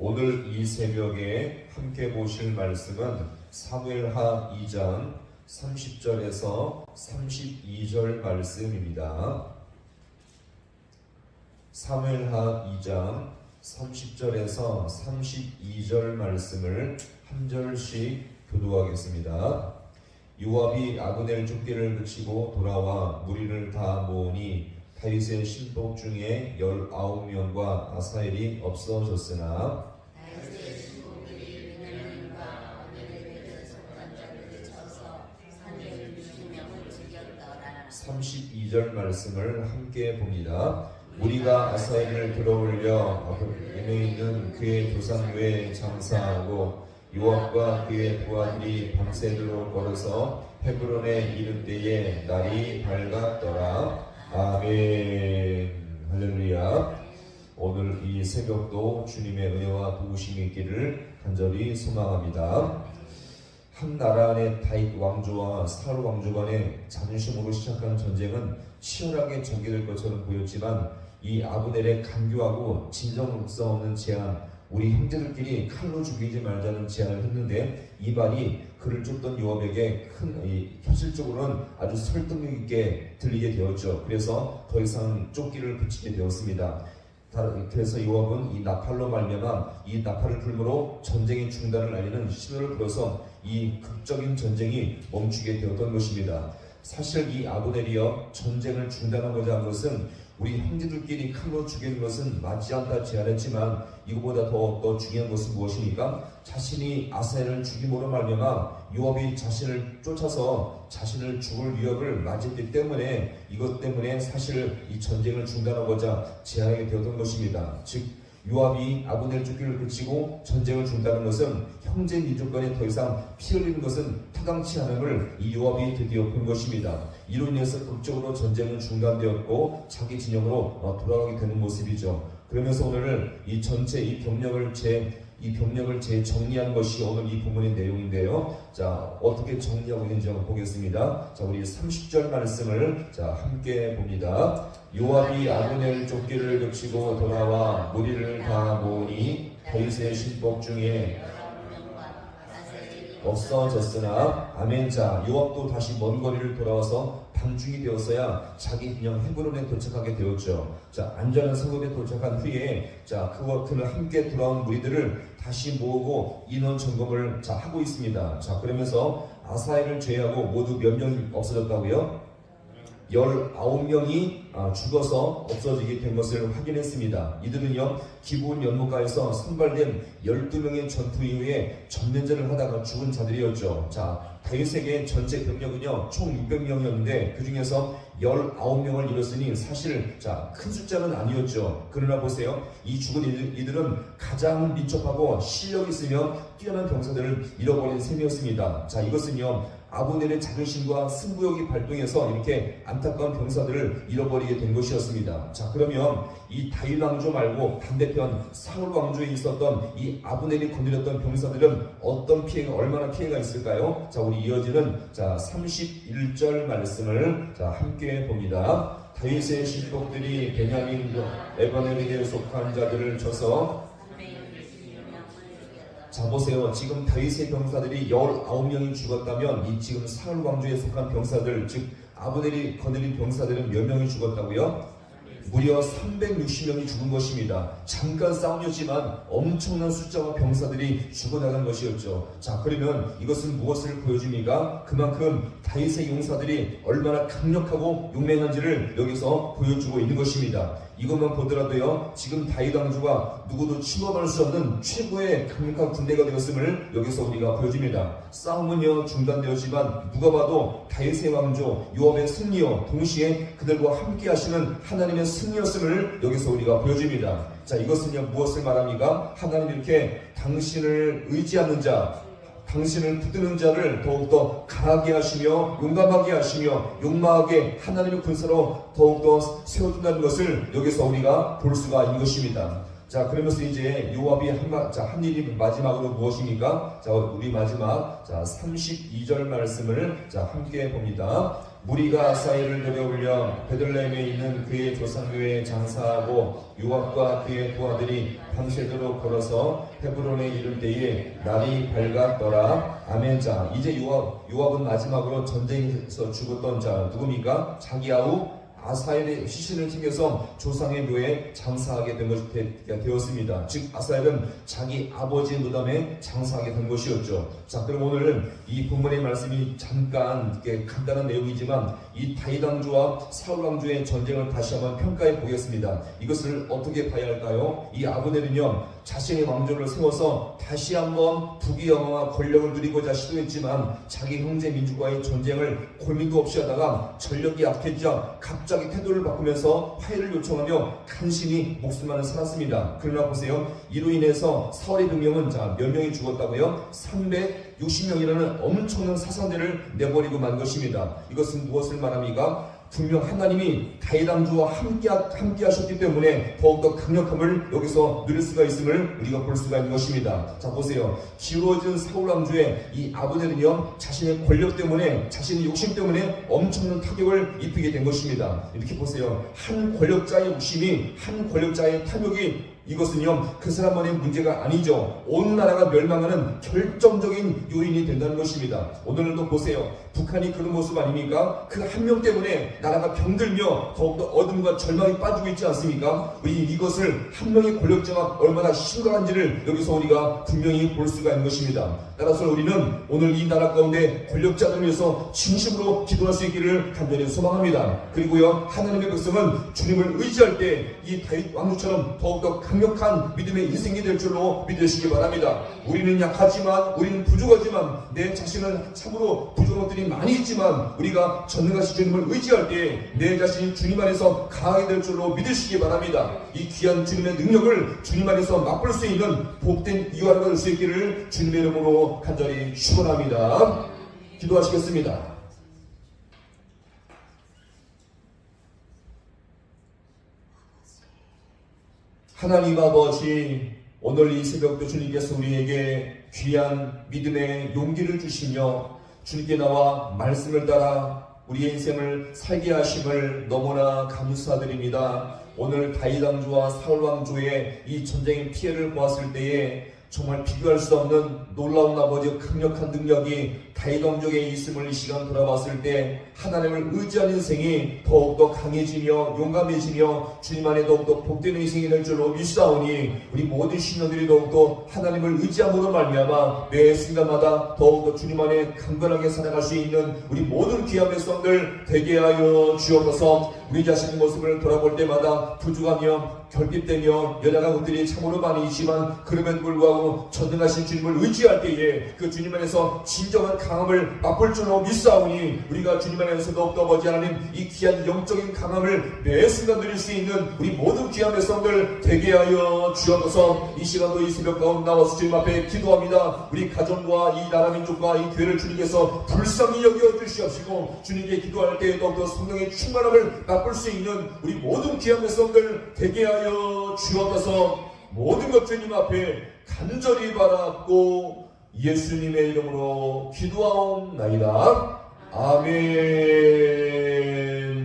오늘 이 새벽에 함께 보실 말씀은 사무엘하 2장 30절에서 32절 말씀입니다. 사무엘하 2장 30절에서 32절 말씀을 한 절씩 교도하겠습니다. 요압이 아브넬 쫓기를 그치고 돌아와 무리를 다 모으니 다윗의 신복 중에 19명과 아사엘이 없어졌으나 다윗의 신복들이 베냐민과 아브넬에게 접한 자들을 쳐서 360명을 죽였더라. 32절 말씀을 함께 봅니다. 우리가 아사엘을 들어올려 베냐민에 있는 그의 조상교에 장사하고 요압과 그의 부하들이 밤새도록 걸어서 헤브론에 이른 때에 날이 밝았더라. 아멘. 할렐루야. 오늘 이 새벽도 주님의 은혜와 도우심이 있기를 간절히 소망합니다. 한 나라 안의 다윗 왕조와 사울 왕조 간의 자존심으로 시작한 전쟁은 치열하게 전개될 것처럼 보였지만 이 아브넬의 간교하고 진정성 없는 제안, 우리 형제들끼리 칼로 죽이지 말자는 제안을 했는데 이 말이 그를 쫓던 요압에게 현실적으로는 아주 설득력 있게 들리게 되었죠. 그래서 더 이상 쫓기를 그치게 되었습니다. 그래서 요압은 이 나팔로 말미암아 이 나팔을 불므로 전쟁의 중단을 알리는 신호를 불어서 이 극적인 전쟁이 멈추게 되었던 것입니다. 사실 이 아브넬이여 전쟁을 중단하고자 한 것은 우리 형제들끼리 칼로 죽이는 것은 맞지 않다 제안했지만 이거보다 더 중요한 것은 무엇입니까? 자신이 아사엘을 죽임으로 말미암아 요압이 자신을 쫓아서 자신을 죽을 위협을 맞았기 때문에 이것 때문에 사실 이 전쟁을 중단하고자 제안하게 되었던 것입니다. 즉 요압이 아브넬 쫓기를 그치고 전쟁을 중단하는 것은 형제 민족 간에 더 이상 피 흘리는 것은 타당치 않음을 이 요압이 드디어 본 것입니다. 이로 인해서 극적으로 전쟁은 중단되었고 자기 진영으로 돌아가게 되는 모습이죠. 그러면서 오늘 이 전체 이 병력을 재정리한 것이 오늘 이 본문의 내용인데요. 자, 어떻게 정리하고 있는지 한번 보겠습니다. 자, 우리 30절 말씀을 함께 봅니다. 요압이 아브넬 쫓기를 그치고 돌아와 무리를 다 모으니 다윗의 신복 중에 없어졌으나 아멘. 자, 요압도 다시 먼 거리를 돌아와서 밤중이 되었어야 자기 그냥 헤브론에 도착하게 되었죠. 자, 안전한 성읍에 도착한 후에 그와 그를 함께 돌아온 무리들을 다시 모으고 인원 점검을 하고 있습니다. 자, 그러면서 아사엘을 제외하고 모두 몇 명이 없어졌다고요? 19명이 죽어서 없어지게 된 것을 확인했습니다. 이들은요, 기브온 연못가에서 선발된 12명의 전투 이후에 전면전을 하다가 죽은 자들이었죠. 자, 다윗에게 전체 병력은요, 총 600명이었는데 그 중에서 19명을 잃었으니 사실 큰 숫자는 아니었죠. 그러나 보세요, 이 죽은 이들은 가장 민첩하고 실력 있으며 뛰어난 병사들을 잃어버린 셈이었습니다. 자, 이것은요, 아브넬의 자존심과 승부욕이 발동해서 이렇게 안타까운 병사들을 잃어버리게 된 것이었습니다. 자, 그러면 이 다윗 왕조 말고 반대편 사울 왕조에 있었던 이 아브넬이 건드렸던 병사들은 어떤 피해가, 얼마나 피해가 있을까요? 자, 우리 이어지는 31절 말씀을 함께 봅니다. 다윗의 신복들이 베냐민 에브라임에게 속한 자들을 쳐서 자, 보세요. 지금 다윗의 병사들이 19명이 죽었다면 이 지금 사울 왕조에 속한 병사들, 즉 아브넬이 거느린 병사들은 몇 명이 죽었다고요? 무려 360명이 죽은 것입니다. 잠깐 싸움이었지만 엄청난 숫자와 병사들이 죽어나간 것이었죠. 자, 그러면 이것은 무엇을 보여줍니까? 그만큼 다윗의 용사들이 얼마나 강력하고 용맹한지를 여기서 보여주고 있는 것입니다. 이것만 보더라도요, 지금 다윗 왕조가 누구도 침범할 수 없는 최고의 강력한 군대가 되었음을 여기서 우리가 보여줍니다. 싸움은요 중단되었지만 누가 봐도 다윗의 왕조 요압의 승리요, 동시에 그들과 함께 하시는 하나님의 승리였음을 여기서 우리가 보여줍니다. 자, 이것은요 무엇을 말합니까? 하나님 이렇게 당신을 의지하는 자, 당신을 붙드는 자를 더욱더 강하게 하시며 용감하게 하시며 용마하게 하나님의 군사로 더욱더 세워준다는 것을 여기서 우리가 볼 수가 있는 것입니다. 자, 그러면서 이제 요압이 한 일이 마지막으로 무엇입니까? 자, 우리 마지막 32절 말씀을 함께 봅니다. 무리가 아사엘을 데려올려 베들레헴에 있는 그의 조상교회에 장사하고 요압과 그의 부하들이 밤새도록 걸어서 헤브론에 이를 때에 날이 밝았더라. 아멘. 자, 이제 요압은 마지막으로 전쟁에서 죽었던 자 누굽니까? 자기 아우 아사엘의 시신을 챙겨서 조상의 묘에 장사하게 된 것이 되었습니다. 즉 아사엘은 자기 아버지의 무덤에 장사하게 된 것이었죠. 자, 그럼 오늘은 이 본문의 말씀이 잠깐 간단한 내용이지만 이 다윗 왕조와 사울 왕조의 전쟁을 다시 한번 평가해 보겠습니다. 이것을 어떻게 봐야 할까요? 이 아브넬은요 자신의 왕조를 세워서 다시 한번 부귀영화와 권력을 누리고자 시도했지만 자기 형제 민족과의 전쟁을 고민도 없이 하다가 전력이 약해지자 갑자기 태도를 바꾸면서 화해를 요청하며 간신히 목숨만을 살았습니다. 그러나 보세요, 이로 인해서 사울의 병력은 몇 명이 죽었다고요? 360명이라는 엄청난 사상대를 내버리고 만 것입니다. 이것은 무엇을 말합니까? 분명 하나님이 다윗 왕조와 함께 하셨기 때문에 더욱더 강력함을 여기서 누릴 수가 있음을 우리가 볼 수가 있는 것입니다. 자, 보세요. 기울어진 사울 왕조의 이 아브넬은요 자신의 권력 때문에, 자신의 욕심 때문에 엄청난 타격을 입히게 된 것입니다. 이렇게 보세요. 한 권력자의 욕심이, 한 권력자의 탐욕이, 이것은요 그 사람만의 문제가 아니죠. 온 나라가 멸망하는 결정적인 요인이 된다는 것입니다. 오늘도 보세요. 북한이 그런 모습 아닙니까? 그 한 명 때문에 나라가 병들며 더욱더 어둠과 절망에 빠지고 있지 않습니까? 우리 이것을 한 명의 권력자가 얼마나 심각한지를 여기서 우리가 분명히 볼 수가 있는 것입니다. 따라서 우리는 오늘 이 나라 가운데 권력자들을 위해서 진심으로 기도할 수 있기를 간절히 소망합니다. 그리고요 하나님의 백성은 주님을 의지할 때 이 다윗 왕조처럼 더욱더 강력한 믿음의 인생이 될 줄로 믿으시기 바랍니다. 우리는 약하지만, 우리는 부족하지만, 내 자신은 참으로 부족한 것들이 많이 있지만 우리가 전능하신 주님을 의지할 때 내 자신이 주님 안에서 강하게 될 줄로 믿으시기 바랍니다. 이 귀한 주님의 능력을 주님 안에서 맛볼 수 있는 복된 이유가 될 수 있기를 주님의 이름으로 간절히 축원합니다. 기도하시겠습니다. 하나님 아버지, 오늘 이 새벽도 주님께서 우리에게 귀한 믿음의 용기를 주시며 주님께 나와 말씀을 따라 우리의 인생을 살게 하심을 너무나 감사드립니다. 오늘 다윗 왕조와 사울 왕조의 이 전쟁의 피해를 보았을 때에 정말 비교할 수 없는 놀라운 아버지의 강력한 능력이 다윗 왕조에 있음을 이 시간 돌아봤을 때 하나님을 의지하는 인생이 더욱더 강해지며 용감해지며 주님 안에 더욱더 복된 인생이 될 줄로 믿사오니 우리 모든 신령들이 더욱더 하나님을 의지함으로 말미암아 매 순간마다 더욱더 주님 안에 강건하게 살아갈 수 있는 우리 모든 귀한 백성들 되게 하여 주옵소서. 우리 자신의 모습을 돌아볼 때마다 부족하며 결핍되며 연약한 것들이 참으로 많이 있지만 그럼에도 불구하고 전능하신 주님을 의지할 때에 그 주님 안에서 진정한 강함을 맛볼 줄로 믿사오니 우리가 주님 안에서 더욱더 아버지 하나님 이 귀한 영적인 강함을 매 순간 누릴 수 있는 우리 모든 귀한 백성들 되게 하여 주옵소서. 이 시간도 이 새벽 가운데 나와서 주님 앞에 기도합니다. 우리 가정과 이 나라 민족과 이 교회를 주님께서 불쌍히 여겨 주시옵시고 주님께 기도할 때 더욱더 성령의 충만함을 맛볼 수 있는 우리 모든 귀한 백성들 되게 하여 주옵소서. 모든 것 주님 앞에 간절히 바라고 예수님의 이름으로 기도하옵나이다. 아멘.